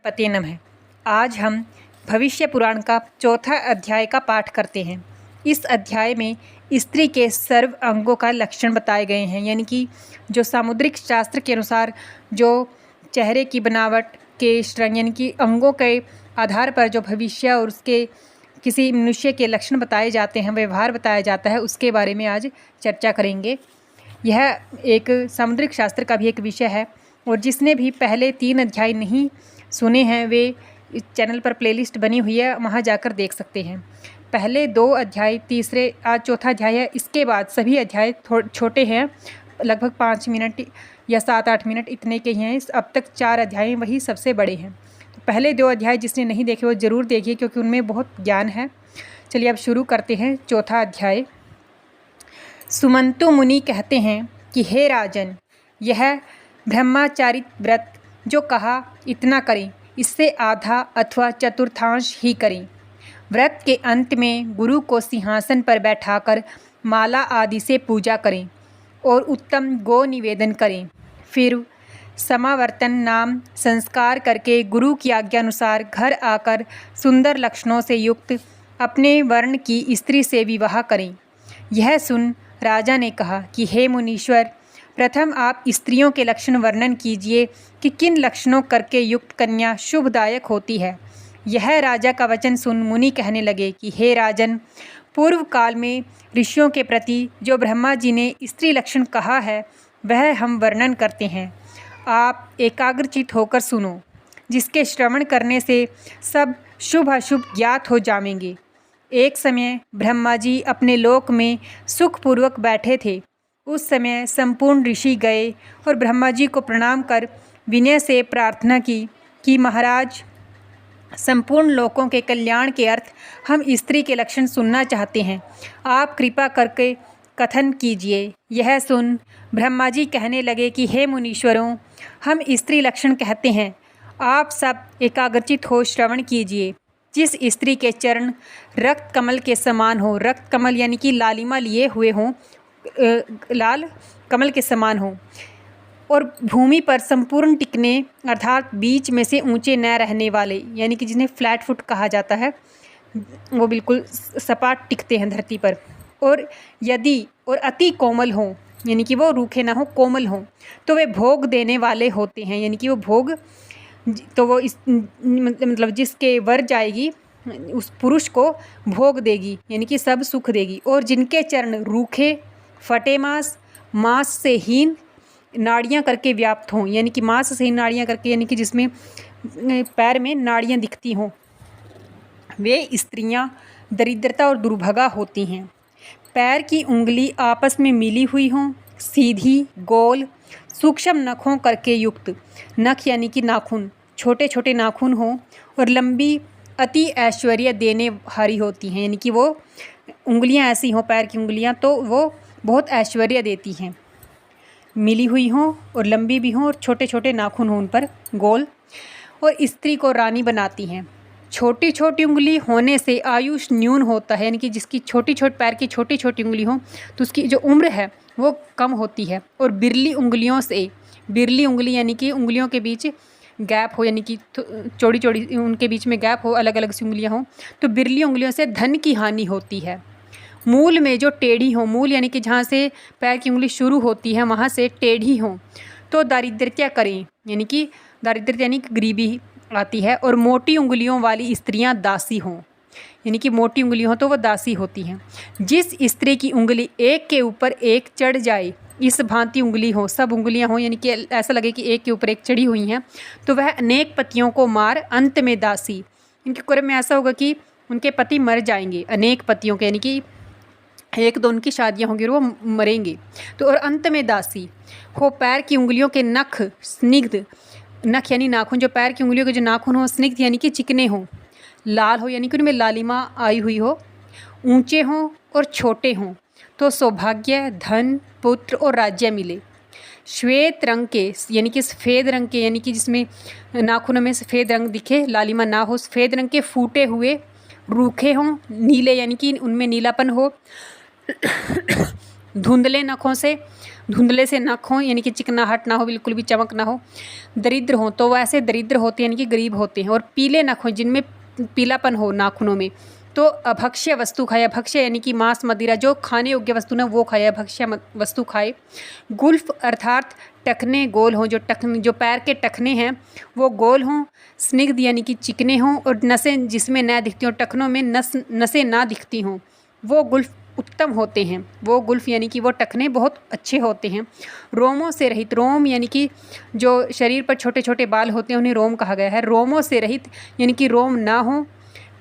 पते नमः। आज हम भविष्य पुराण का चौथा अध्याय का पाठ करते हैं। इस अध्याय में स्त्री के सर्व अंगों का लक्षण बताए गए हैं, यानी कि जो सामुद्रिक शास्त्र के अनुसार जो चेहरे की बनावट के रंग यानी कि अंगों के आधार पर जो भविष्य और उसके किसी मनुष्य के लक्षण बताए जाते हैं, व्यवहार बताया जाता है, उसके बारे में आज चर्चा करेंगे। यह एक सामुद्रिक शास्त्र का भी एक विषय है और जिसने भी पहले 3 अध्याय नहीं सुने हैं वे इस चैनल पर प्लेलिस्ट बनी हुई है, वहां जाकर देख सकते हैं। पहले 2 अध्याय, तीसरे आज चौथा अध्याय है। इसके बाद सभी अध्याय छोटे हैं, लगभग 5 मिनट या 7-8 मिनट इतने के ही हैं। अब तक 4 अध्याय वही सबसे बड़े हैं। तो पहले 2 अध्याय जिसने नहीं देखे वो ज़रूर देखिए, क्योंकि उनमें बहुत ज्ञान है। चलिए अब शुरू करते हैं। चौथा अध्याय। सुमंतु मुनि कहते हैं कि हे राजन, यह ब्रह्मचारित व्रत जो कहा इतना करें, इससे आधा अथवा चतुर्थांश ही करें। व्रत के अंत में गुरु को सिंहासन पर बैठाकर माला आदि से पूजा करें और उत्तम गो निवेदन करें। फिर समावर्तन नाम संस्कार करके गुरु की आज्ञानुसार घर आकर सुंदर लक्षणों से युक्त अपने वर्ण की स्त्री से विवाह करें। यह सुन राजा ने कहा कि हे मुनीश्वर, प्रथम आप स्त्रियों के लक्षण वर्णन कीजिए कि किन लक्षणों करके युक्त कन्या शुभदायक होती है। यह राजा का वचन सुन मुनि कहने लगे कि हे राजन, पूर्व काल में ऋषियों के प्रति जो ब्रह्मा जी ने स्त्री लक्षण कहा है वह हम वर्णन करते हैं। आप एकाग्रचित होकर सुनो, जिसके श्रवण करने से सब शुभ अशुभ ज्ञात हो जाएंगे। एक समय ब्रह्मा जी अपने लोक में सुखपूर्वक बैठे थे। उस समय संपूर्ण ऋषि गए और ब्रह्मा जी को प्रणाम कर विनय से प्रार्थना की कि महाराज, संपूर्ण लोकों के कल्याण के अर्थ हम स्त्री के लक्षण सुनना चाहते हैं। आप कृपा करके कथन कीजिए। यह सुन ब्रह्मा जी कहने लगे कि हे मुनीश्वरों, हम स्त्री लक्षण कहते हैं। आप सब एकाग्रचित हो श्रवण कीजिए। जिस स्त्री के चरण रक्त कमल के समान हो, रक्त कमल यानी कि लालिमा लिए हुए हों, लाल कमल के समान हो, और भूमि पर संपूर्ण टिकने अर्थात बीच में से ऊंचे न रहने वाले, यानी कि जिन्हें फ्लैट फुट कहा जाता है, वो बिल्कुल सपाट टिकते हैं धरती पर। और यदि और अति कोमल हों, यानी कि वो रूखे ना हो, कोमल हों, तो वे भोग देने वाले होते हैं, यानी कि वो भोग तो वो इस मतलब जिसके वर जाएगी उस पुरुष को भोग देगी, यानी कि सब सुख देगी। और जिनके चरण रूखे, फटे मांस से हीन नाड़ियाँ करके व्याप्त हों, यानी कि मांस से हीन नाड़ियाँ करके, यानी कि जिसमें पैर में नाड़ियाँ दिखती हों, वे स्त्रियां दरिद्रता और दुर्भगा होती हैं। पैर की उंगली आपस में मिली हुई हों, सीधी, गोल, सूक्ष्म नखों करके युक्त, नख यानी कि नाखून, छोटे छोटे नाखून हों और लंबी, अति ऐश्वर्य देने हारी होती हैं, यानी कि वो उंगलियां ऐसी हों, पैर की उंगलियां, तो वो बहुत ऐश्वर्य देती हैं। मिली हुई हों और लंबी भी हों और छोटे छोटे नाखून हों उन पर, गोल, और स्त्री को रानी बनाती हैं। छोटी छोटी उंगली होने से आयुष न्यून होता है, यानी कि जिसकी छोटी छोटी पैर की छोटी छोटी उंगली हो तो उसकी जो उम्र है वो कम होती है। और बिरली उंगलियों से, बिरली उंगली यानी कि उंगलियों के बीच गैप हो, यानी कि चौड़ी चौड़ी उनके बीच में गैप हो, अलग अलग सी उंगलियां हों, तो बिरली उंगलियों से धन की हानि होती है। मूल में जो टेढ़ी हो, मूल यानी कि जहाँ से पैर की उंगली शुरू होती है वहाँ से टेढ़ी हो तो दारिद्र्यता करें, यानी कि दारिद्र्यता यानी कि गरीबी आती है। और मोटी उंगलियों वाली स्त्रियां दासी हों, यानी कि मोटी उंगली हो तो वो दासी होती हैं। जिस स्त्री की उंगली एक के ऊपर एक चढ़ जाए, इस भांति उंगली हो, सब उंगलियां हों, यानी कि ऐसा लगे कि एक के ऊपर एक चढ़ी हुई हैं, तो वह अनेक पतियों को मार अंत में दासी, इनके क्रम में ऐसा होगा कि उनके पति मर जाएंगे, अनेक पतियों के, यानी कि 1-2 उनकी शादियाँ होंगी और वो मरेंगे, तो और अंत में दासी हो। पैर की उंगलियों के नख स्निग्ध, नख यानी नाखून, जो पैर की उंगलियों के जो नाखून हो स्निग्ध यानी कि चिकने हों, लाल हो यानी कि उनमें लालिमा आई हुई हो, ऊंचे हों और छोटे हों, तो सौभाग्य, धन, पुत्र और राज्य मिले। श्वेत रंग के यानी कि सफ़ेद रंग के, यानी कि जिसमें नाखूनों में सफ़ेद रंग दिखे, लालिमा ना हो, सफ़ेद रंग के फूटे हुए, रूखे हों, नीले यानी कि उनमें नीलापन हो, धुंधले नखों से धुंधले से नख हों यानी कि चिकनाहट ना हो, बिल्कुल भी चमक ना हो। दरिद्र हों तो वैसे दरिद्र होते हैं यानी कि गरीब होते हैं। और पीले नख हों जिनमें पीलापन हो नाखूनों में, तो अभक्ष्य वस्तु खाए। अभक्ष्य यानी कि मांस मदिरा, जो खाने योग्य वस्तु ना वो खाए, अभक्ष्य वस्तु खाए। गुल्फ अर्थात टखने गोल हों, जो पैर के टखने हैं वो गोल हों। स्निग्ध यानी कि चिकने हों। और नसें जिसमें न दिखती हों, टखनों में नसें ना दिखती हों, वो गुल्फ उत्तम होते हैं। वो गुल्फ यानी कि वो टखने बहुत अच्छे होते हैं। रोमों से रहित, रोम यानी कि जो शरीर पर छोटे छोटे बाल होते हैं उन्हें रोम कहा गया है। रोमों से रहित यानी कि रोम ना हो।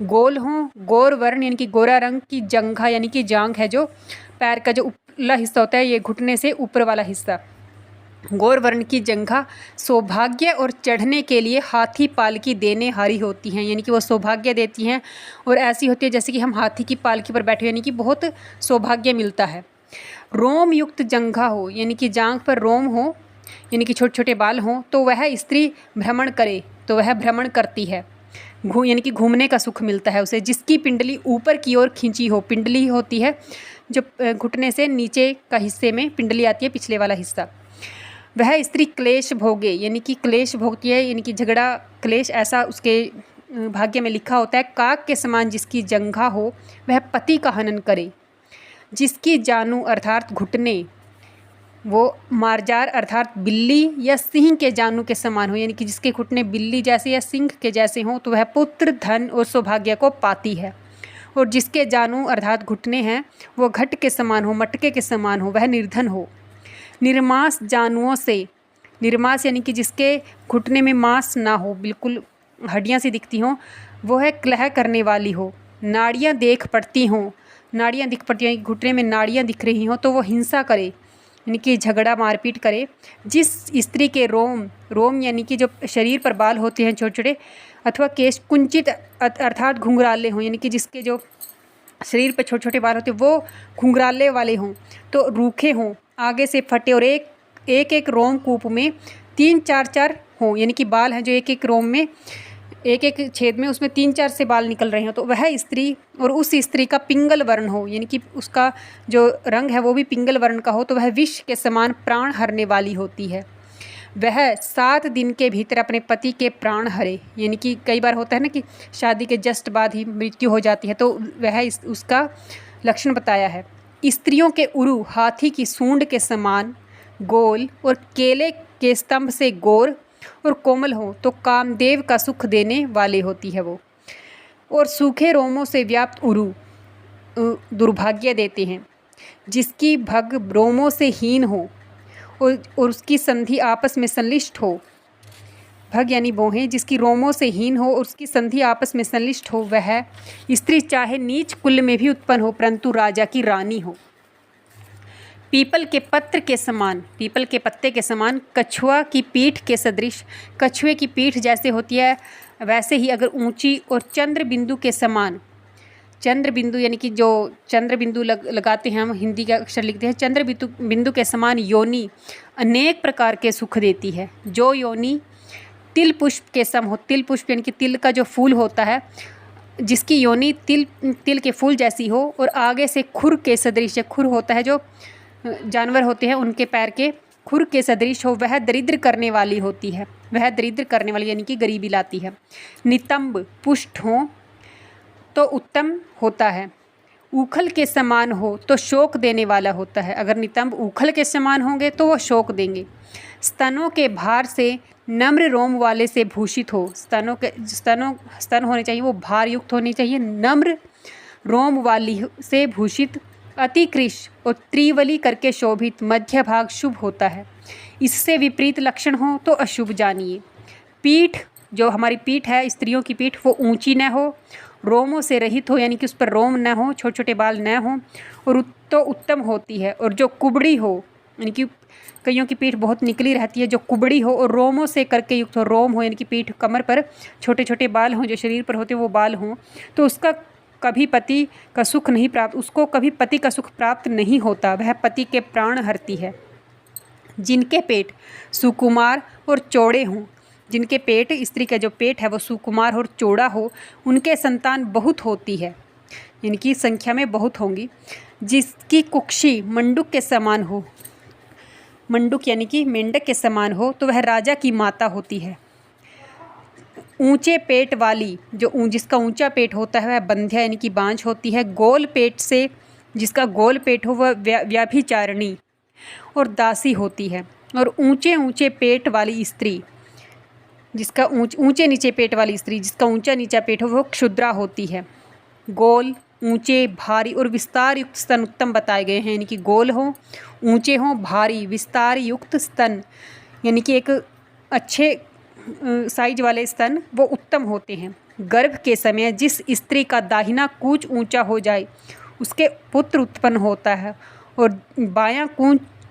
गोल हों, गौर वर्ण यानी कि गोरा रंग की जंघा यानी कि जांघ है, जो पैर का जो उपला हिस्सा होता है, ये घुटने से ऊपर वाला हिस्सा, गौर वर्ण की जंघा सौभाग्य और चढ़ने के लिए हाथी पालकी देने हारी होती हैं, यानी कि वो सौभाग्य देती हैं और ऐसी होती है जैसे कि हम हाथी की पालकी पर बैठे, यानी कि बहुत सौभाग्य मिलता है। रोम युक्त जंघा हो यानी कि जांघ पर रोम हो यानी कि छोटे छोटे बाल हों, तो वह स्त्री भ्रमण करे तो वह भ्रमण करती है। यानी कि घूमने का सुख मिलता है उसे। जिसकी पिंडली ऊपर की ओर खींची हो, पिंडली होती है जो घुटने से नीचे का हिस्से में पिंडली आती है, पिछले वाला हिस्सा। वह स्त्री क्लेश भोगे यानी कि क्लेश भोगती है, यानी कि झगड़ा क्लेश ऐसा उसके भाग्य में लिखा होता है। काक के समान जिसकी जंघा हो वह पति का हनन करे। जिसकी जानू अर्थात घुटने वो मार्जार अर्थात बिल्ली या सिंह के जानू के समान हो, यानी कि जिसके घुटने बिल्ली जैसे या सिंह के जैसे हों, तो वह पुत्र धन और सौभाग्य को पाती है। और जिसके जानू अर्थात घुटने हैं वो घट के समान हो, मटके के समान हो, वह निर्धन हो। निर्मास जानुओं से, निर्मास यानी कि जिसके घुटने में मांस ना हो, बिल्कुल हड्डियाँ सी दिखती हों, वो है कलह करने वाली हो। नाड़ियाँ देख पड़ती हों, नाड़ियाँ दिख पड़ती हैं, घुटने में नाड़ियाँ दिख रही हों, तो वो हिंसा करे यानी कि झगड़ा मारपीट करे। जिस स्त्री के रोम यानी कि जो शरीर पर बाल होते हैं छोटे छोटे, अथवा केश कुंचित अर्थात घुंघराले हों, यानी कि जिसके जो शरीर पर छोटे छोटे बाल होते हैं वो घुंघराले वाले हों, तो रूखे हों, आगे से फटे और एक रोम कूप में 3-4 हों, यानी कि बाल हैं जो एक रोम में एक छेद में उसमें 3-4 से बाल निकल रहे हो, तो वह स्त्री और उस स्त्री का पिंगल वर्ण हो, यानी कि उसका जो रंग है वो भी पिंगल वर्ण का हो, तो वह विष के समान प्राण हरने वाली होती है। वह 7 दिन के भीतर अपने पति के प्राण हरे, यानी कि कई बार होता है ना कि शादी के जस्ट बाद ही मृत्यु हो जाती है, तो वह उसका लक्षण बताया है। स्त्रियों के उरु हाथी की सूंड के समान गोल और केले के स्तंभ से गोर और कोमल हो, तो कामदेव का सुख देने वाले होती है वो। और सूखे रोमों से व्याप्त उरु दुर्भाग्य देते हैं। जिसकी भग रोमों से हीन हो और उसकी संधि आपस में संलिष्ट हो, भग यानी बोहें, जिसकी रोमों से हीन हो और उसकी संधि आपस में संलिष्ट हो, वह स्त्री चाहे नीच कुल में भी उत्पन्न हो परंतु राजा की रानी हो। पीपल के पत्र के समान, पीपल के पत्ते के समान, कछुआ की पीठ के सदृश, कछुए की पीठ जैसे होती है वैसे ही अगर ऊंची, और चंद्र बिंदु के समान, चंद्र बिंदु यानी कि जो चंद्र बिंदु लगाते हैं हम, हिंदी का अक्षर लिखते हैं, चंद्र बिंदु के समान योनि अनेक प्रकार के सुख देती है। जो योनि तिल पुष्प के सम हो, तिल पुष्प यानी कि तिल का जो फूल होता है, जिसकी योनि तिल के फूल जैसी हो और आगे से खुर के सदृश, खुर होता है जो जानवर होते हैं उनके पैर के खुर के सदृश हो, वह दरिद्र करने वाली होती है। वह दरिद्र करने वाली यानी कि गरीबी लाती है। नितंब पुष्ट हो तो उत्तम होता है। उखल के समान हो तो शोक देने वाला होता है। अगर नितंब उखल के समान होंगे तो वो शोक देंगे। स्तनों के भार से नम्र रोम वाले से भूषित हो, स्तन होने चाहिए वो भार युक्त होने चाहिए, नम्र रोम वाली से भूषित, अति कृश और त्रिवली करके शोभित, मध्य भाग शुभ होता है। इससे विपरीत लक्षण हो तो अशुभ जानिए। पीठ, जो हमारी पीठ है स्त्रियों की पीठ, वो ऊंची न हो, रोमों से रहित हो यानी कि उस पर रोम न हो, छोटे छोटे बाल न हो, और तो उत्तम होती है। और जो कुबड़ी हो यानी कि कईयों की पीठ बहुत निकली रहती है, जो कुबड़ी हो और रोमों से करके युक्त हो, रोम हो यानी कि पीठ कमर पर छोटे छोटे बाल हों जो शरीर पर होते हैं वो बाल हों, तो उसका कभी पति का सुख नहीं प्राप्त, उसको कभी पति का सुख प्राप्त नहीं होता, वह पति के प्राण हरती है। जिनके पेट सुकुमार और चौड़े हों, जिनके पेट, स्त्री का जो पेट है वो सुकुमार और चौड़ा हो, उनके संतान बहुत होती है, इनकी संख्या में बहुत होंगी। जिसकी कुक्षी मंडूक के समान हो, मंडूक यानी कि मेंढक के समान हो तो वह राजा की माता होती है। ऊंचे पेट वाली, जिसका ऊंचा पेट होता है वह बंध्या यानी कि बांझ होती है। गोल पेट से, जिसका गोल पेट हो वह व्यभिचारिणी और दासी होती है। और ऊंचे ऊंचे पेट वाली स्त्री, जिसका ऊंचे नीचे पेट वाली स्त्री जिसका ऊंचा नीचा पेट हो वह क्षुद्रा होती है। गोल, ऊंचे, भारी और विस्तार युक्त स्तन उत्तम बताए गए हैं, यानी कि गोल हो, ऊंचे हो, भारी, विस्तार युक्त स्तन यानी कि एक अच्छे साइज वाले स्तन वो उत्तम होते हैं। गर्भ के समय जिस स्त्री का दाहिना कूच ऊंचा हो जाए उसके पुत्र उत्पन्न होता है और बायां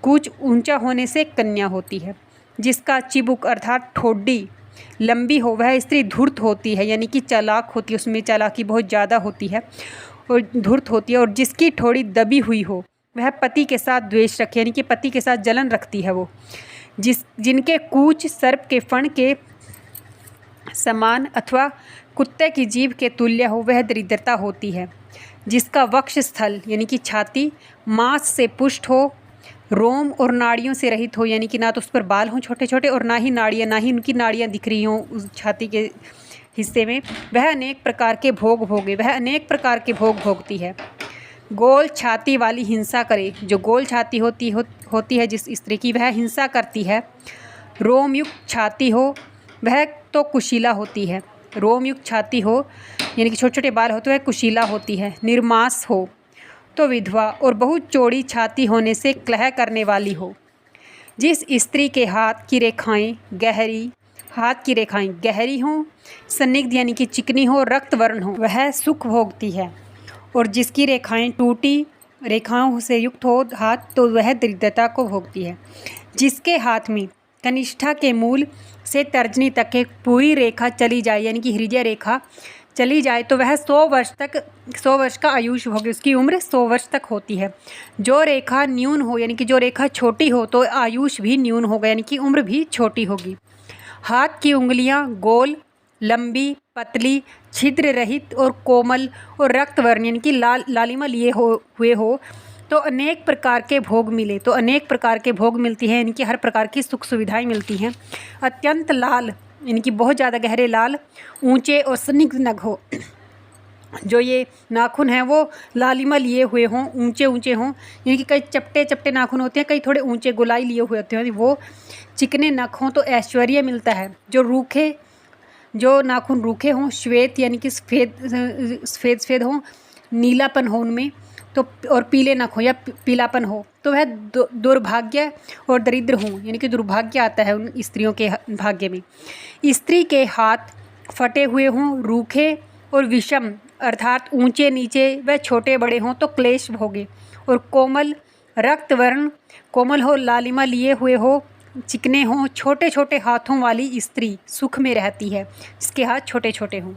कूच ऊंचा होने से कन्या होती है। जिसका चिबुक अर्थात ठोडी लंबी हो वह स्त्री धूर्त होती है, यानी कि चालाक होती है, उसमें चालाकी बहुत ज़्यादा होती है और धूर्त होती है। और जिसकी ठोड़ी दबी हुई हो वह पति के साथ द्वेष रखे, यानी कि पति के साथ जलन रखती है वो। जिनके कूच सर्प के फण के समान अथवा कुत्ते की जीभ के तुल्य हो वह दरिद्रता होती है। जिसका वक्ष स्थल यानी कि छाती मांस से पुष्ट हो, रोम और नाड़ियों से रहित हो, यानी कि ना तो उस पर बाल हों छोटे छोटे और ना ही उनकी नाड़ियाँ दिख रही हों उस छाती के हिस्से में, वह अनेक प्रकार के भोग भोगती है। गोल छाती वाली हिंसा करे, जो गोल छाती होती है जिस स्त्री की वह हिंसा करती है। रोम युक्त छाती हो वह तो कुशीला होती है। रोम युक्त छाती हो यानी कि छोटे छोटे बाल हो तो वह कुशीला होती है। निर्मास हो तो विधवा और बहुत चौड़ी छाती होने से कलह करने वाली हो। जिस स्त्री के हाथ की रेखाएं गहरी हों, सन्निग्ध यानी कि चिकनी हो, रक्त वर्ण हो वह सुख भोगती है। और जिसकी रेखाएं टूटी रेखाओं से युक्त हो हाथ तो वह दरिद्रता को भोगती है। जिसके हाथ में कनिष्ठा के मूल से तर्जनी तक एक पूरी रेखा चली जाए यानी कि हृदय रेखा चली जाए तो वह 100 वर्ष का आयुष होगी, उसकी उम्र 100 वर्ष तक होती है। जो रेखा न्यून हो यानी कि जो रेखा छोटी हो तो आयुष भी न्यून होगा यानी कि उम्र भी छोटी होगी। हाथ की उंगलियां गोल, लंबी, पतली, छिद्र रहित और कोमल और रक्त वर्ण यानी कि लालिमा लिए हुए हो तो अनेक प्रकार के भोग मिलती है, यानी कि हर प्रकार की सुख सुविधाएं मिलती हैं। अत्यंत लाल यानी कि बहुत ज़्यादा गहरे लाल, ऊंचे और स्निग्ध नख हो, जो ये नाखून हैं वो लालिमा लिए हुए हों, ऊंचे हों, यानी कि कई चपटे नाखून होते हैं, कई थोड़े ऊंचे गोलाई लिए हुए होते हैं, वो चिकने नख हों तो ऐश्वर्य मिलता है। जो नाखून रूखे हों, श्वेत यानी कि सफ़ेद हों, नीलापन हो उनमें तो, और पीले नख हो या पीलापन हो तो वह दुर्भाग्य और दरिद्र हों, यानी कि दुर्भाग्य आता है उन स्त्रियों के भाग्य में। स्त्री के हाथ फटे हुए हों, रूखे और विषम अर्थात ऊंचे नीचे व छोटे बड़े हों तो क्लेश भोगे। और कोमल रक्त वर्ण कोमल हो, लालिमा लिए हुए हो, चिकने हों, छोटे छोटे हाथों वाली स्त्री सुख में रहती है, जिसके हाथ छोटे छोटे हों।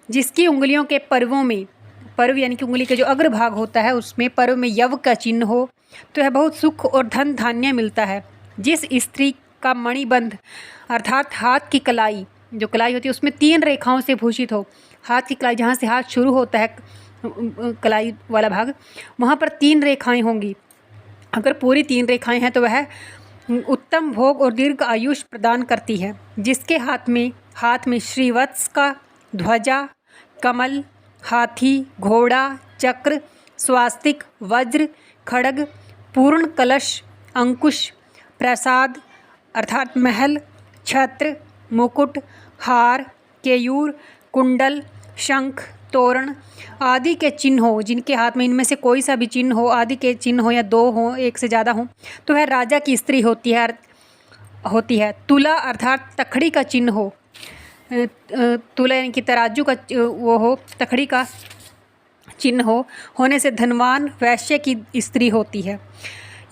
जिसकी उंगलियों के पर्व यानी कि उंगली के जो अग्रभाग होता है उसमें पर्व में यव का चिन्ह हो तो यह बहुत सुख और धन धान्य मिलता है। जिस स्त्री का मणिबंध अर्थात हाथ की कलाई, जो कलाई होती है उसमें 3 रेखाओं से भूषित हो, हाथ की कलाई जहाँ से हाथ शुरू होता है कलाई वाला भाग वहाँ पर 3 रेखाएं होंगी। अगर पूरी 3 रेखाएं हैं तो वह उत्तम भोग और दीर्घ आयुष प्रदान करती है। जिसके हाथ में श्रीवत्स का ध्वजा, कमल, हाथी, घोड़ा, चक्र, स्वास्तिक, वज्र, खड्ग, पूर्ण कलश, अंकुश, प्रसाद अर्थात महल, छत्र, मुकुट, हार, केयूर, कुंडल, शंख, तोरण आदि के चिन्ह हो, जिनके हाथ में इनमें से कोई सा भी चिन्ह हो, आदि के चिन्ह हो या 2 हो, 1 से ज़्यादा हो तो वह राजा की स्त्री होती है। तुला अर्थात तखड़ी का चिन्ह हो, तुला यानी कि तराजू का वो हो, तखड़ी का चिन्ह होने से धनवान वैश्य की स्त्री होती है,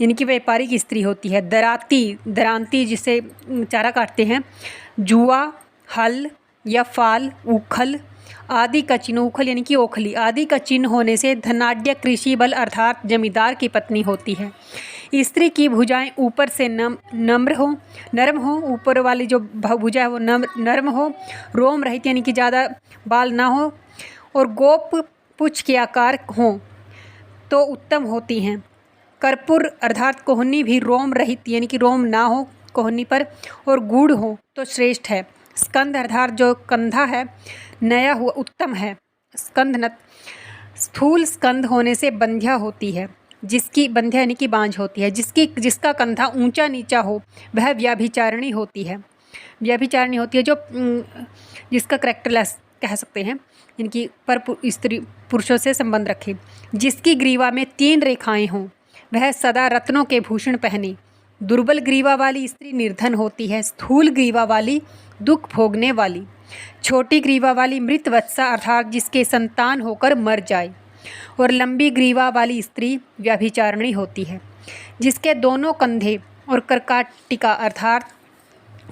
यानी कि व्यापारी की स्त्री होती है। दरांती जिसे चारा काटते हैं, जुआ, हल या फाल, उखल आदि का चिन्ह, उखल यानी कि ओखली आदि का चिन्ह होने से धनाढ्य कृषि बल अर्थात जमींदार की पत्नी होती है। स्त्री की भुजाएं ऊपर से नरम हो, ऊपर वाली जो भुजा है वो नरम हो, रोम रहित यानी कि ज़्यादा बाल ना हो और गोप पुच्छ के आकार हों तो उत्तम होती हैं। कर्पूर अर्थात कोहनी भी रोम रहित यानी कि रोम ना हो कोहनी पर और गूढ़ हो तो श्रेष्ठ है। स्कंद अर्थात जो कंधा है नया हुआ उत्तम है। स्कंदनत स्थूल स्कंद होने से बंध्या होती है, जिसकी बंध्या यानी कि बांझ होती है। जिसका कंधा ऊंचा नीचा हो वह व्यभिचारिणी होती है। व्यभिचारिणी होती है जो जिसका करेक्टरलेस कह सकते हैं, इनकी पर स्त्री पुरुषों से संबंध रखे। जिसकी ग्रीवा में 3 रेखाएं हों वह सदा रत्नों के भूषण पहने। दुर्बल ग्रीवा वाली स्त्री निर्धन होती है। स्थूल ग्रीवा वाली दुख भोगने वाली। छोटी ग्रीवा वाली मृत वत्सा अर्थात जिसके संतान होकर मर जाए। और लंबी ग्रीवा वाली स्त्री व्यभिचारिणी होती है। जिसके दोनों कंधे और कर्काटिका अर्थात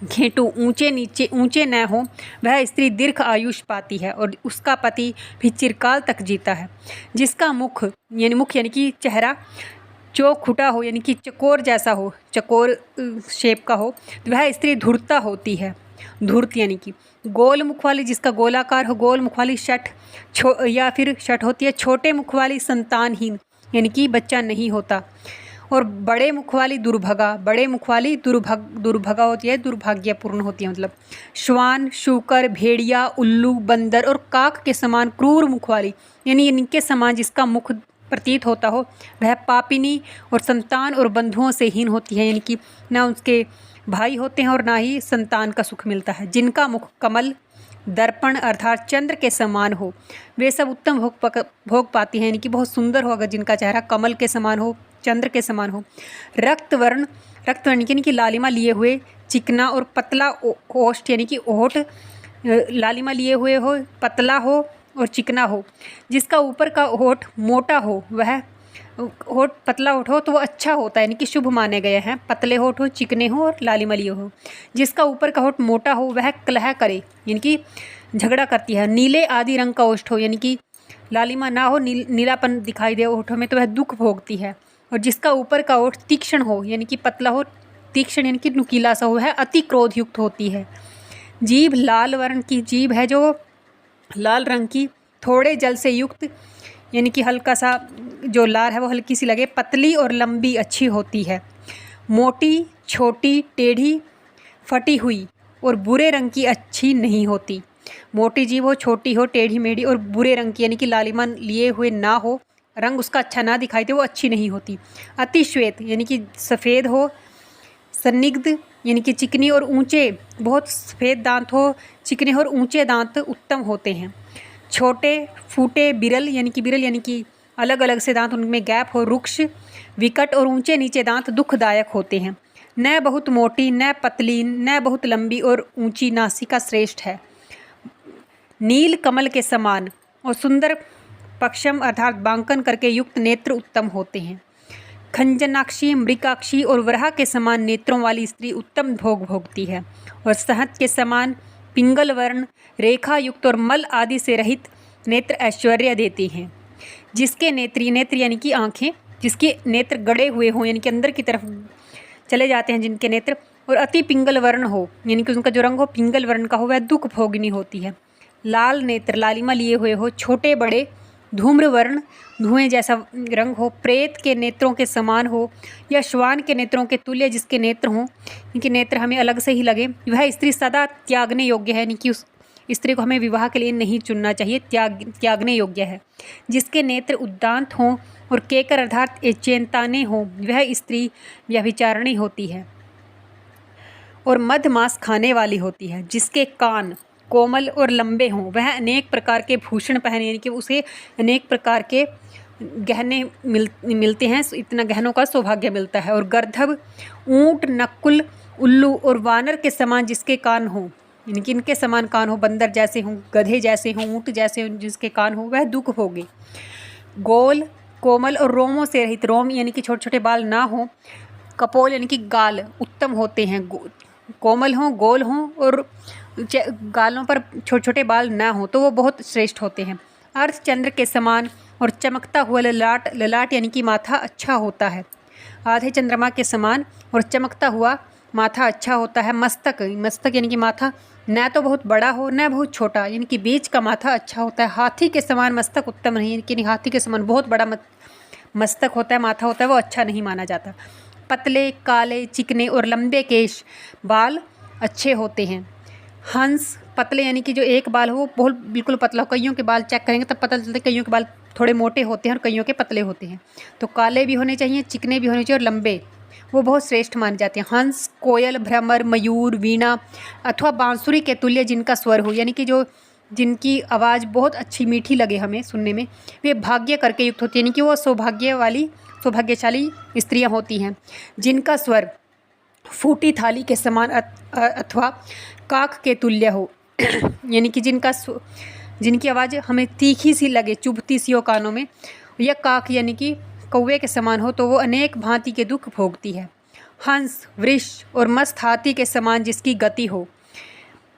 घेंटू ऊंचे न हो वह स्त्री दीर्घ आयुष पाती है और उसका पति भी चिरकाल तक जीता है। जिसका मुख यानी कि चेहरा चौखुटा हो यानी कि चकोर जैसा हो, चकोर शेप का हो तो वह स्त्री धूर्ता होती है। धूर्त यानी कि गोल मुख वाली, जिसका गोलाकार हो गोल मुख वाली शठ या फिर शठ होती है। छोटे मुख वाली संतानहीन यानी कि बच्चा नहीं होता। और बड़े मुख वाली दुर्भगा, बड़े मुख वाली दुर्भगा होती है, दुर्भाग्यपूर्ण होती है। मतलब श्वान, शूकर, भेड़िया, उल्लू, बंदर और काक के समान क्रूर मुख वाली यानी इनके समान जिसका मुख प्रतीत होता हो वह पापिनी और संतान और बंधुओं से हीन होती है, यानी कि ना उसके भाई होते हैं और ना ही संतान का सुख मिलता है। जिनका मुख कमल, दर्पण अर्थात चंद्र के समान हो वे सब उत्तम भोग पाती हैं, यानी कि बहुत सुंदर हो अगर जिनका चेहरा कमल के समान हो, चंद्र के समान हो। रक्तवर्ण यानी कि लालिमा लिए हुए, चिकना और पतला ओष्ठ यानी कि ओठ लालिमा लिए हुए हो, पतला हो और चिकना हो। जिसका ऊपर का होठ मोटा हो वह होठ पतला होठ हो तो वो अच्छा होता है, यानी कि शुभ माने गए हैं। पतले होठ हो, चिकने हो और लालिमा लिए हो। जिसका ऊपर का होठ मोटा हो वह कलह करे यानी कि झगड़ा करती है। नीले आदि रंग का ओष्ठ हो यानी कि लालिमा ना हो, नीलापन दिखाई दे ओठों में तो वह दुख भोगती है। और जिसका ऊपर का ओठ तीक्ष्ण हो यानी कि पतला हो, तीक्ष्ण यानी कि नुकीला सा हो, वह अति क्रोध युक्त होती है। जीभ लाल वर्ण की जीभ है जो लाल रंग की, थोड़े जल से युक्त यानी कि हल्का सा जो लार है वो हल्की सी लगे, पतली और लंबी अच्छी होती है। मोटी, छोटी, टेढ़ी, फटी हुई और बुरे रंग की अच्छी नहीं होती। मोटी जीभ हो, छोटी हो, टेढ़ी मेढ़ी और बुरे रंग की यानी कि लालिमा लिए हुए ना हो, रंग उसका अच्छा ना दिखाई दे वो अच्छी नहीं होती। अति श्वेत यानी कि सफ़ेद हो, सन्निग्ध यानी कि चिकनी और ऊंचे, बहुत सफ़ेद दांत हो, चिकने और ऊंचे दांत उत्तम होते हैं। छोटे फूटे बिरल यानी कि अलग अलग से दांत उनमें गैप हो, रुक्ष, विकट और ऊंचे नीचे दांत दुखदायक होते हैं। न बहुत मोटी, न पतली, न बहुत लंबी और ऊंची नासिका श्रेष्ठ है। नील कमल के समान और सुंदर पक्षम अर्थात बांकन करके युक्त नेत्र उत्तम होते हैं। खंजनाक्षी, मृगाक्षी और वराह के समान नेत्रों वाली स्त्री उत्तम भोग भोगती है। और सहत के समान पिंगल वर्ण, रेखा युक्त और मल आदि से रहित नेत्र ऐश्वर्य देती हैं। जिसके नेत्र यानी कि आँखें, जिसके नेत्र गड़े हुए हों यानी कि अंदर की तरफ चले जाते हैं जिनके नेत्र, और अति पिंगल वर्ण हो यानी कि उनका जो रंग हो पिंगल वर्ण का हो वह दुख भोगनी होती है। लाल नेत्र लालिमा लिए हुए हो, छोटे बड़े, धूम्र वर्ण धुएं जैसा रंग हो, प्रेत के नेत्रों के समान हो या श्वान के नेत्रों के तुल्य जिसके नेत्र हों, इनके नेत्र हमें अलग से ही लगे, वह स्त्री सदा त्यागने योग्य है, यानी कि उस स्त्री को हमें विवाह के लिए नहीं चुनना चाहिए, त्यागने योग्य है। जिसके नेत्र उद्दांत हों और केकर अर्थात चेंताने हों वह स्त्री व्यभिचारिणी होती है और मधमांस खाने वाली होती है। जिसके कान कोमल और लंबे हों वह अनेक प्रकार के भूषण पहने यानी कि उसे अनेक प्रकार के गहने मिलते हैं, इतना गहनों का सौभाग्य मिलता है। और गर्दभ, ऊंट, नकुल, उल्लू और वानर के समान जिसके कान हों यानी कि इनके समान कान हो, बंदर जैसे हों, गधे जैसे हों, ऊंट जैसे हों जिसके कान हो वह दुख भोगे। गोल, कोमल और रोमों से रहित, रोम यानी कि छोटे छोटे बाल ना हो, कपोल यानी कि गाल उत्तम होते हैं, कोमल हों, गोल हों और गालों पर छोटे छोटे बाल ना हो तो वो बहुत श्रेष्ठ होते हैं। अर्ध चंद्र के समान और चमकता हुआ ललाट यानी कि माथा अच्छा होता है। आधे चंद्रमा के समान और चमकता हुआ माथा अच्छा होता है। मस्तक यानी कि माथा न तो बहुत बड़ा हो न बहुत छोटा, यानी कि बीच का माथा अच्छा होता है। हाथी के समान मस्तक उत्तम नहीं, यानी कि हाथी के समान बहुत बड़ा मस्तक होता है, माथा होता है, वो अच्छा नहीं माना जाता। पतले, काले, चिकने और लंबे केश बाल अच्छे होते हैं। हंस पतले यानी कि जो एक बाल हो वो बहुत बिल्कुल पतला हो। कईयों के बाल चेक करेंगे तब पता चलता है कईयों के बाल थोड़े मोटे होते हैं और कईयों के पतले होते हैं। तो काले भी होने चाहिए, चिकने भी होने चाहिए और लंबे, वो बहुत श्रेष्ठ माने जाते हैं। हंस, कोयल, भ्रमर, मयूर, वीणा अथवा बांसुरी के तुल्य जिनका स्वर हो, यानी कि जो जिनकी आवाज़ बहुत अच्छी मीठी लगे हमें सुनने में, वे भाग्य करके युक्त होती है, यानी कि वो सौभाग्यशाली स्त्रियां होती हैं। जिनका स्वर फूटी थाली के समान अथवा काक के तुल्य हो यानी कि जिनकी आवाज़ हमें तीखी सी लगे, चुभती सी हो कानों में, या काक यानी कि कौवे के समान हो, तो वो अनेक भांति के दुख भोगती है। हंस, वृष और मस्त हाथी के समान जिसकी गति हो,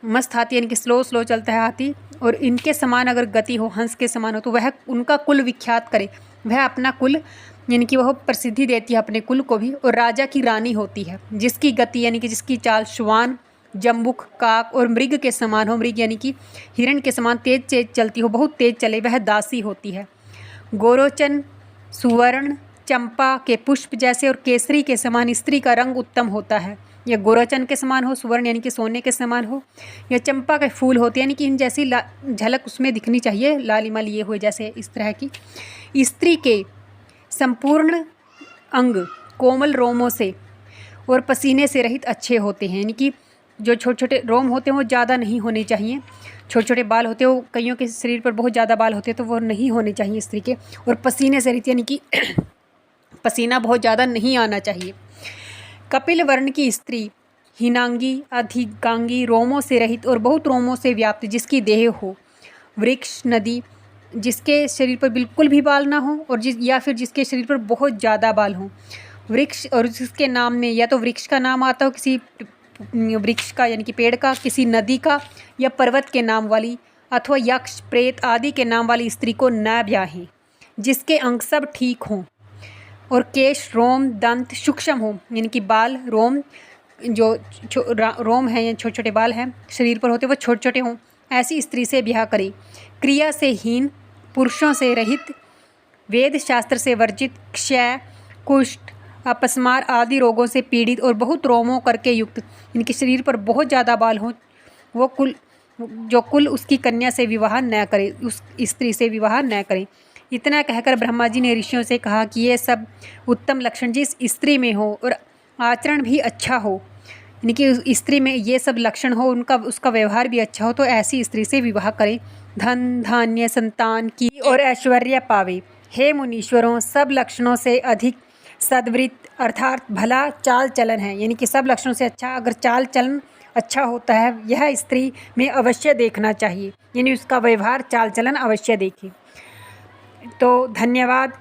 मस्त हाथी यानी कि स्लो चलता है हाथी, और इनके समान अगर गति हो, हंस के समान हो, तो वह उनका कुल विख्यात करे, वह अपना कुल यानी कि वह प्रसिद्धि देती है अपने कुल को भी, और राजा की रानी होती है। जिसकी गति यानी कि जिसकी चाल श्वान, जम्बुक, काक और मृग के समान हो, मृग यानी कि हिरण के समान तेज चलती हो, बहुत तेज चले, वह दासी होती है। गोरोचन, सुवर्ण, चंपा के पुष्प जैसे और केसरी के समान स्त्री का रंग उत्तम होता है। या गोरोचन के समान हो, सुवर्ण यानी कि सोने के समान हो, या चंपा के फूल होते यानी कि इन जैसी झलक उसमें दिखनी चाहिए, लालिमा लिए हुए जैसे, इस तरह की। स्त्री के संपूर्ण अंग कोमल रोमों से और पसीने से रहित अच्छे होते हैं, यानी कि जो छोटे छोटे रोम होते हैं वो ज़्यादा नहीं होने चाहिए। छोटे छोटे बाल होते हैं, वो कईयों के शरीर पर बहुत ज़्यादा बाल होते हैं तो वो नहीं होने चाहिए स्त्री के। और पसीने से रहित यानी कि पसीना बहुत ज़्यादा नहीं आना चाहिए। कपिल वर्ण की स्त्री हिनांगी, अधिकांगी, रोमों से रहित और बहुत रोमों से व्याप्त जिसकी देह हो। वृक्ष, नदी, जिसके शरीर पर बिल्कुल भी बाल ना हो और या फिर जिसके शरीर पर बहुत ज़्यादा बाल हो। वृक्ष और जिसके नाम में या तो वृक्ष का नाम आता हो, किसी वृक्ष का यानी कि पेड़ का, किसी नदी का या पर्वत के नाम वाली, अथवा यक्ष, प्रेत आदि के नाम वाली स्त्री को न ब्याहें। जिसके अंग सब ठीक हों और केश, रोम, दंत सूक्ष्म हो, यानी कि बाल, रोम, जो रोम हैं या छोटे छोटे बाल हैं शरीर पर होते वो छोटे छोटे हों, ऐसी स्त्री से ब्याह करें। क्रिया से हीन, पुरुषों से रहित, वेद शास्त्र से वर्जित, क्षय, कुष्ठ, अपस्मार आदि रोगों से पीड़ित और बहुत रोमों करके युक्त, इनके शरीर पर बहुत ज़्यादा बाल हों, वो कुल उसकी कन्या से विवाह न करे, उस स्त्री से विवाह न करें। इतना कहकर ब्रह्मा जी ने ऋषियों से कहा कि ये सब उत्तम लक्षण जिस स्त्री में हो और आचरण भी अच्छा हो, यानी कि स्त्री में ये सब लक्षण हो, उसका व्यवहार भी अच्छा हो, तो ऐसी स्त्री से विवाह करें। धन, धान्य, संतान की और ऐश्वर्य पावे। हे मुनीश्वरों, सब लक्षणों से अधिक सद्वृत्त अर्थात भला चाल चलन है, यानी कि सब लक्षणों से अच्छा अगर चाल चलन अच्छा होता है, यह स्त्री में अवश्य देखना चाहिए, यानी उसका व्यवहार चाल चलन अवश्य देखें। तो धन्यवाद।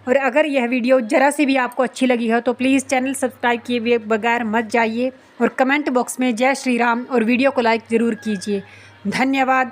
और अगर यह वीडियो ज़रा सी भी आपको अच्छी लगी हो तो प्लीज़ चैनल सब्सक्राइब किए बगैर मत जाइए और कमेंट बॉक्स में जय श्री राम और वीडियो को लाइक ज़रूर कीजिए। धन्यवाद।